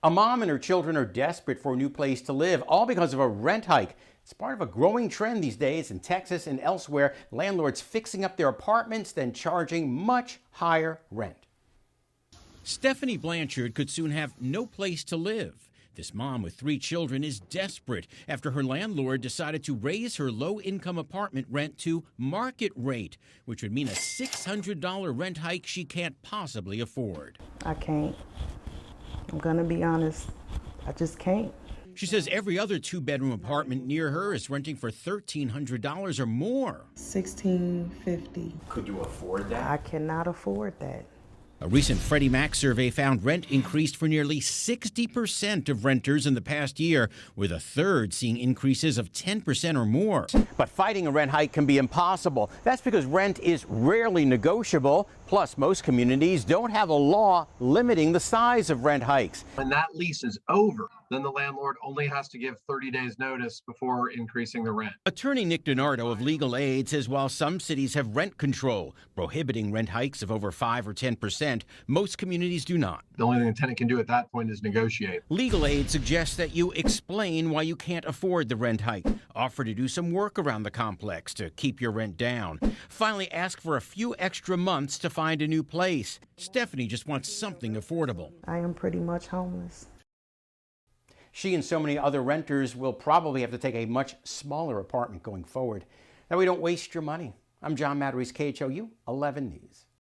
A mom and her children are desperate for a new place to live, all because of a rent hike. It's part of a growing trend these days in Texas and elsewhere, landlords fixing up their apartments, then charging much higher rent. Stephanie Blanchard could soon have no place to live. This mom with 3 children is desperate after her landlord decided to raise her low-income apartment rent to market rate, which would mean a $600 rent hike she can't possibly afford. I can't. I'm gonna be honest, I just can't. She says every other 2-bedroom apartment near her is renting for $1,300 or more. $1,650. Could you afford that? I cannot afford that. A recent Freddie Mac survey found rent increased for nearly 60% of renters in the past year, with a third seeing increases of 10% or more. But fighting a rent hike can be impossible. That's because rent is rarely negotiable. Plus, most communities don't have a law limiting the size of rent hikes. When that lease is over, then the landlord only has to give 30 days notice before increasing the rent. Attorney Nick DiNardo of Legal Aid says while some cities have rent control, prohibiting rent hikes of over 5 or 10%, most communities do not. The only thing the tenant can do at that point is negotiate. Legal Aid suggests that you explain why you can't afford the rent hike, offer to do some work around the complex to keep your rent down, finally ask for a few extra months to find a new place. Stephanie just wants something affordable. I am pretty much homeless. She and so many other renters will probably have to take a much smaller apartment going forward. Now, we don't waste your money. I'm John Matarese, KHOU 11 News.